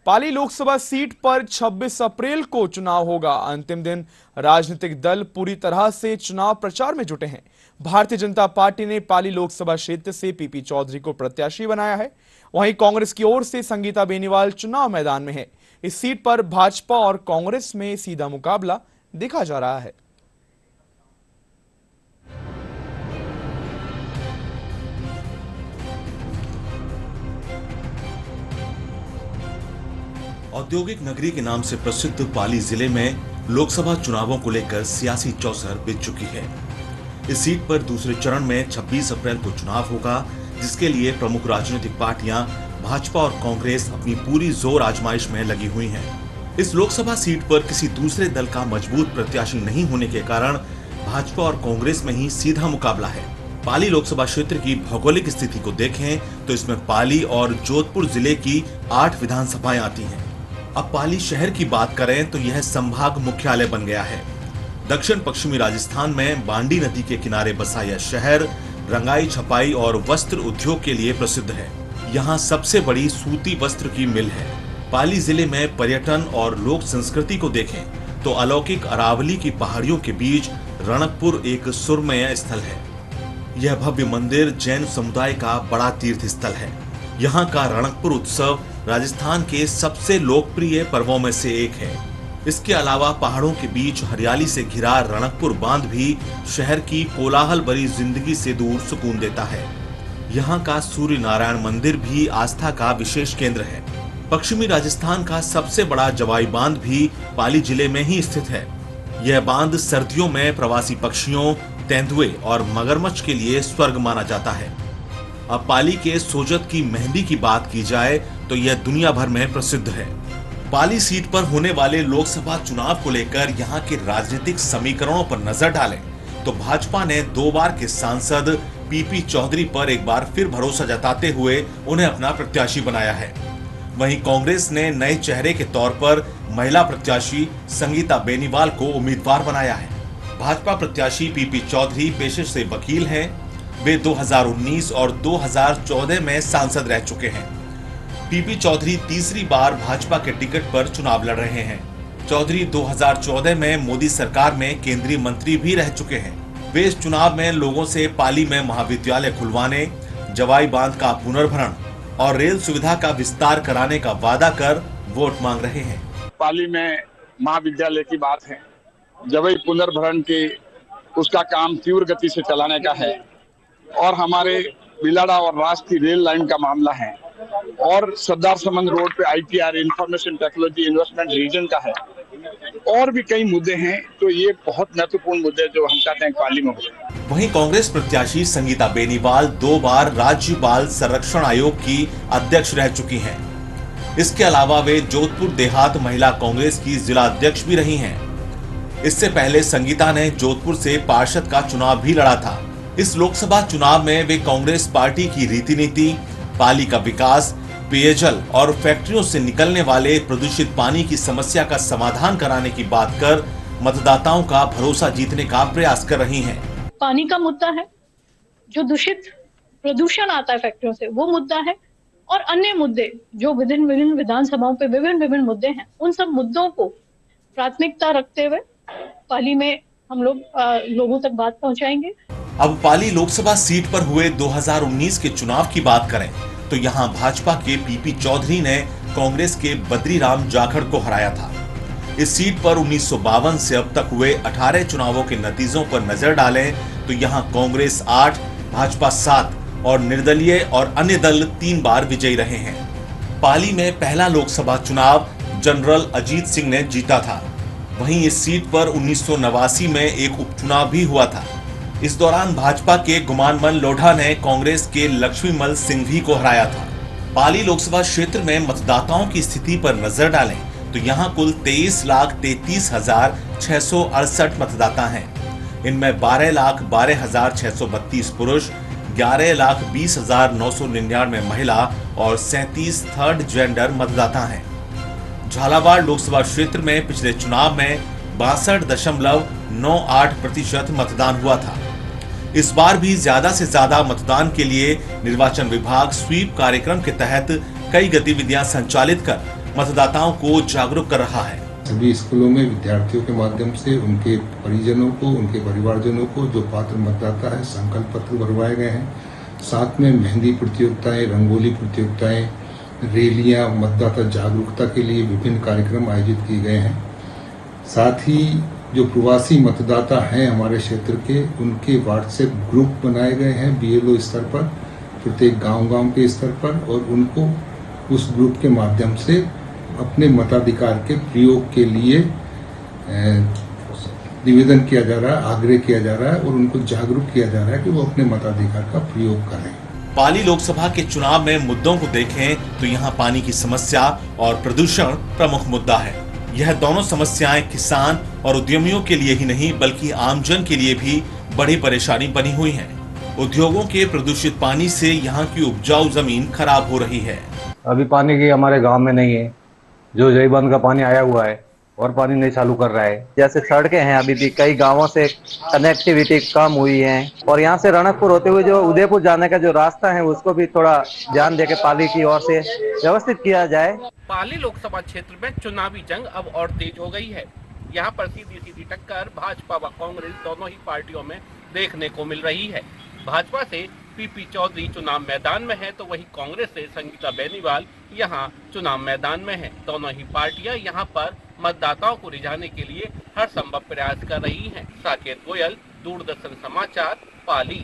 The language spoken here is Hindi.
पाली लोकसभा सीट पर 26 अप्रैल को चुनाव होगा। अंतिम दिन राजनीतिक दल पूरी तरह से चुनाव प्रचार में जुटे हैं। भारतीय जनता पार्टी ने पाली लोकसभा क्षेत्र से पीपी चौधरी को प्रत्याशी बनाया है। वहीं कांग्रेस की ओर से संगीता बेनीवाल चुनाव मैदान में है। इस सीट पर भाजपा और कांग्रेस में सीधा मुकाबला देखा जा रहा है। औद्योगिक नगरी के नाम से प्रसिद्ध पाली जिले में लोकसभा चुनावों को लेकर सियासी चौसर बिछ चुकी है। इस सीट पर दूसरे चरण में 26 अप्रैल को चुनाव होगा, जिसके लिए प्रमुख राजनीतिक पार्टियां भाजपा और कांग्रेस अपनी पूरी जोर आजमाइश में लगी हुई हैं। इस लोकसभा सीट पर किसी दूसरे दल का मजबूत प्रत्याशी नहीं होने के कारण भाजपा और कांग्रेस में ही सीधा मुकाबला है। पाली लोकसभा क्षेत्र की भौगोलिक स्थिति को देखें तो इसमें पाली और जोधपुर जिले की 8 विधानसभाएं आती हैं। अब पाली शहर की बात करें तो यह संभाग मुख्यालय बन गया है। दक्षिण पश्चिमी राजस्थान में बांडी नदी के किनारे बसा यह शहर रंगाई, छपाई और वस्त्र उद्योग के लिए प्रसिद्ध है। यहाँ सबसे बड़ी सूती वस्त्र की मिल है। पाली जिले में पर्यटन और लोक संस्कृति को देखें तो अलौकिक अरावली की पहाड़ियों के बीच रणकपुर एक सुरमय स्थल है। यह भव्य मंदिर जैन समुदाय का बड़ा तीर्थ स्थल है। यहाँ का रणकपुर उत्सव राजस्थान के सबसे लोकप्रिय पर्वों में से एक है। इसके अलावा पहाड़ों के बीच हरियाली से घिरा रणकपुर बांध भी शहर की कोलाहल भरी जिंदगी से दूर सुकून देता है। यहाँ का सूर्य नारायण मंदिर भी आस्था का विशेष केंद्र है। पश्चिमी राजस्थान का सबसे बड़ा जवाई बांध भी पाली जिले में ही स्थित है। यह बांध सर्दियों में प्रवासी पक्षियों, तेंदुए और मगरमच्छ के लिए स्वर्ग माना जाता है। अब पाली के सोजत की मेहंदी की बात की जाए तो यह दुनिया भर में प्रसिद्ध है। पाली सीट पर होने वाले लोकसभा चुनाव को लेकर यहाँ के राजनीतिक समीकरणों पर नजर डालें तो भाजपा ने 2 बार के सांसद पीपी चौधरी पर एक बार फिर भरोसा जताते हुए उन्हें अपना प्रत्याशी बनाया है। वहीं कांग्रेस ने नए चेहरे के तौर पर महिला प्रत्याशी संगीता बेनीवाल को उम्मीदवार बनाया है। भाजपा प्रत्याशी पीपी चौधरी पेशे से वकील हैं। वे 2019 और 2014 में सांसद रह चुके हैं। पीपी चौधरी तीसरी बार भाजपा के टिकट पर चुनाव लड़ रहे हैं। चौधरी 2014 में मोदी सरकार में केंद्रीय मंत्री भी रह चुके हैं। वे इस चुनाव में लोगों से पाली में महाविद्यालय खुलवाने, जवाई बांध का पुनर्भरण और रेल सुविधा का विस्तार कराने का वादा कर वोट मांग रहे हैं। पाली में महाविद्यालय की बात है, जवाई पुनर्भरण के उसका काम तीव्र गति से चलाने का है और हमारे बिलाड़ा और राष्ट्रीय रेल लाइन का मामला है और सरदार समन रोड पे ITR information technology investment region का है और भी कई मुद्दे हैं। तो ये बहुत महत्वपूर्ण मुद्दे जो हम चाहते हैं पाली में हो। वहीं कांग्रेस प्रत्याशी संगीता बेनीवाल 2 बार राज्य बाल संरक्षण आयोग की अध्यक्ष रह चुकी हैं। इसके अलावा वे जोधपुर देहात महिला कांग्रेस की जिला अध्यक्ष भी रही हैं। इससे पहले संगीता ने जोधपुर से पार्षद का चुनाव भी लड़ा था। इस लोकसभा चुनाव में वे कांग्रेस पार्टी की रीति नीति, पाली का विकास, पेयजल और फैक्ट्रियों से निकलने वाले प्रदूषित पानी की समस्या का समाधान कराने की बात कर मतदाताओं का भरोसा जीतने का प्रयास कर रही हैं। पानी का मुद्दा है, जो दूषित प्रदूषण आता है फैक्ट्रियों से, वो मुद्दा है और अन्य मुद्दे जो विभिन्न विधानसभाओं पे विभिन्न मुद्दे हैं, उन सब मुद्दों को प्राथमिकता रखते हुए पाली में हम लोग लोगों तक बात पहुंचाएंगे। अब पाली लोकसभा सीट पर हुए 2019 के चुनाव की बात करें तो यहां भाजपा के पीपी चौधरी ने कांग्रेस के बद्रीराम जाखड़ को हराया था। इस सीट पर 1952 से अब तक हुए 18 चुनावों के नतीजों पर नजर डालें तो यहां कांग्रेस 8, भाजपा 7 और निर्दलीय और अन्य दल 3 बार विजयी रहे हैं। पाली में पहला लोकसभा चुनाव जनरल अजीत सिंह ने जीता था। वहीं इस सीट पर 1989 में एक उपचुनाव भी हुआ था। इस दौरान भाजपा के गुमानमल लोढ़ा ने कांग्रेस के लक्ष्मीमल सिंघवी को हराया था। पाली लोकसभा क्षेत्र में मतदाताओं की स्थिति पर नजर डालें तो यहां कुल 23,33,668 मतदाता हैं। इनमें 12,12,632 पुरुष, 11,20,999 महिला और 37 थर्ड जेंडर मतदाता हैं। झालावाड़ लोकसभा क्षेत्र में पिछले चुनाव में 62.98% मतदान हुआ था। इस बार भी ज्यादा से ज्यादा मतदान के लिए निर्वाचन विभाग स्वीप कार्यक्रम के तहत कई गतिविधियां संचालित कर मतदाताओं को जागरूक कर रहा है। सभी स्कूलों में विद्यार्थियों के माध्यम से उनके परिजनों को, उनके परिवारजनों को जो पात्र मतदाता है संकल्प पत्र भरवाए गए हैं। साथ में मेहंदी प्रतियोगिताएं, रंगोली प्रतियोगिताएं, रैलियां, मतदाता जागरूकता के लिए विभिन्न कार्यक्रम आयोजित किए गए हैं। साथ ही जो प्रवासी मतदाता हैं हमारे क्षेत्र के, उनके व्हाट्सएप ग्रुप बनाए गए हैं BLO स्तर पर, प्रत्येक गांव के स्तर पर, और उनको उस ग्रुप के माध्यम से अपने मताधिकार के प्रयोग के लिए निवेदन किया जा रहा है, आग्रह किया जा रहा है और उनको जागरूक किया जा रहा है कि वो अपने मताधिकार का प्रयोग करें। पाली लोकसभा के चुनाव में मुद्दों को देखें तो यहाँ पानी की समस्या और प्रदूषण प्रमुख मुद्दा है। यह दोनों समस्याएं किसान और उद्यमियों के लिए ही नहीं बल्कि आमजन के लिए भी बड़ी परेशानी बनी हुई है। उद्योगों के प्रदूषित पानी से यहाँ की उपजाऊ जमीन खराब हो रही है। अभी पानी की हमारे गांव में नहीं है, जो जय बांध का पानी आया हुआ है और पानी नहीं चालू कर रहा है। जैसे सड़कें हैं, अभी भी कई गांवों से कनेक्टिविटी कम हुई है और यहाँ से रणकपुर होते हुए जो उदयपुर जाने का जो रास्ता है उसको भी थोड़ा ध्यान देके पाली की ओर से व्यवस्थित किया जाए। पाली लोकसभा क्षेत्र में चुनावी जंग अब और तेज हो गई है। यहाँ पर सीधी टक्कर भाजपा व कांग्रेस दोनों ही पार्टियों में देखने को मिल रही है। भाजपा से PP चौधरी चुनाव मैदान में है तो वहीं कांग्रेस से संगीता बेनीवाल यहाँ चुनाव मैदान में है। दोनों ही पार्टियां यहाँ पर मतदाताओं को रिझाने के लिए हर संभव प्रयास कर रही हैं। साकेत गोयल, दूरदर्शन समाचार, पाली।